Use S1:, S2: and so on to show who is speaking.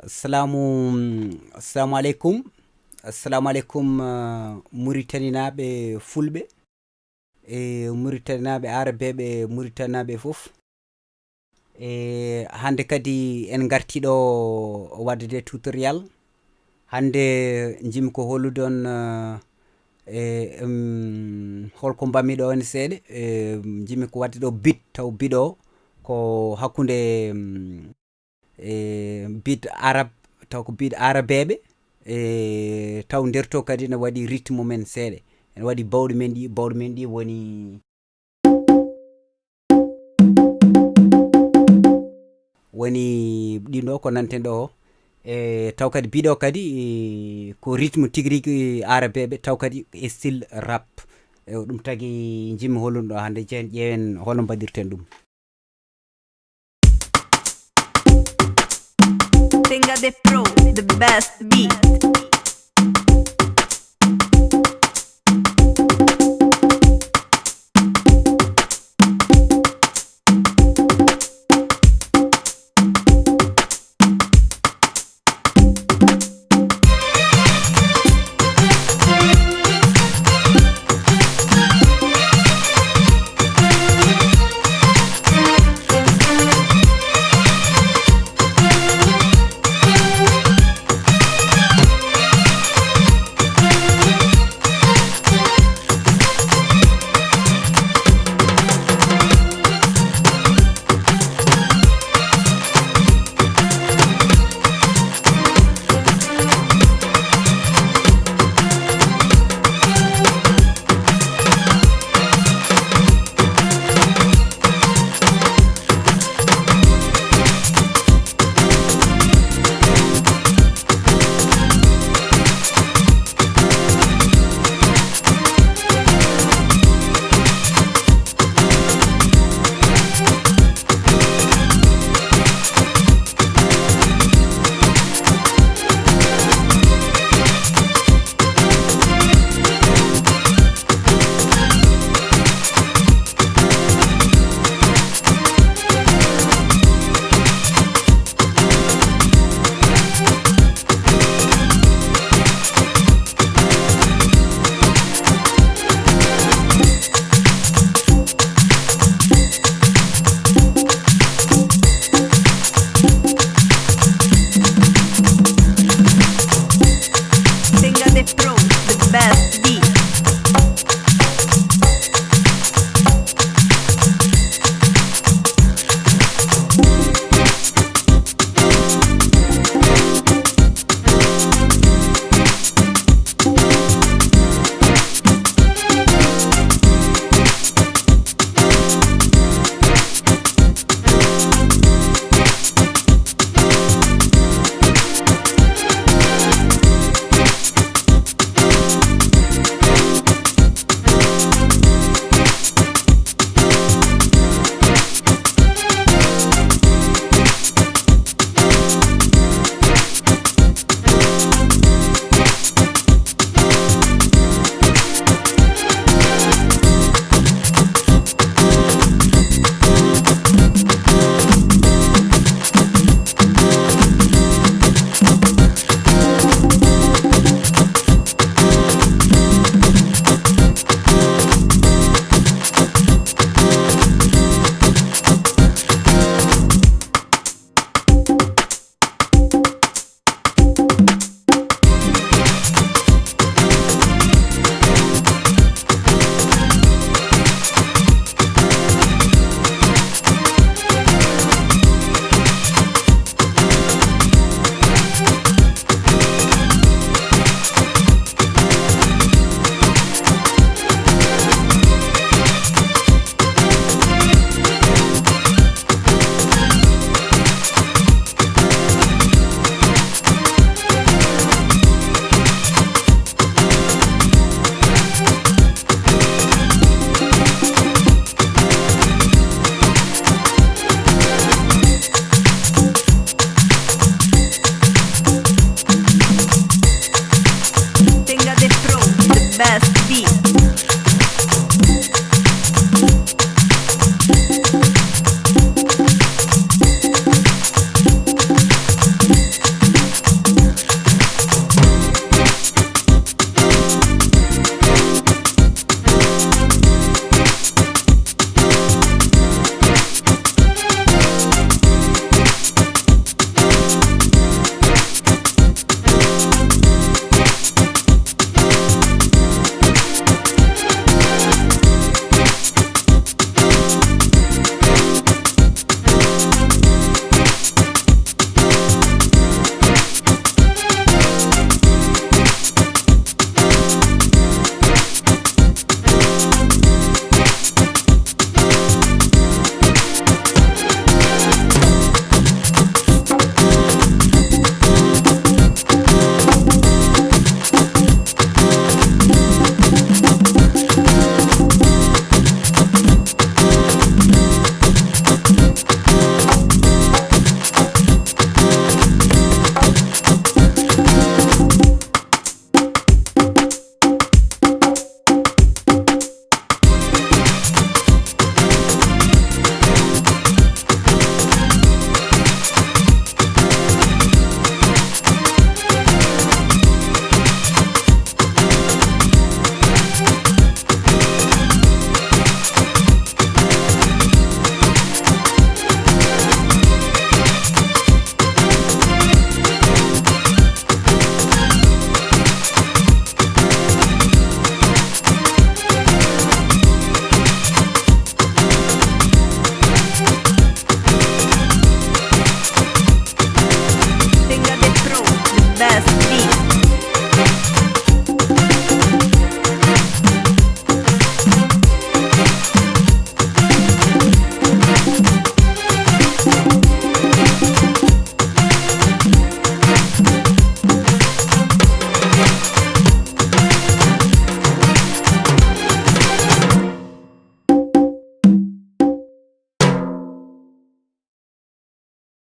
S1: assalamu aleykum. Assalamu aleykum Mauritanie fulɓe e Mauritanie arabeɓe Mauritanie fof. Hande kadi en gartiɗo wadde tutorial. Hande jimi ko holludon holko mbammi ɗo ni seeɗa. Jimi ko wadde ɗo bit taw biɗo ko hakkunde bit arab taw ko bit arabeɓe taw nder to kadi ne waɗi rythme men seeɗa. En waɗi bawɗi men ɗi woni ɗino ko nanten ɗo taw kadi biɗo kadi ko rythme tigui arabeɓe taw kadi e style rap. Ɗum tagui jimmi holluno ɗo hande ƴeewen hono mbaɗirten ɗum.
S2: Tenga the Pro, the best beat.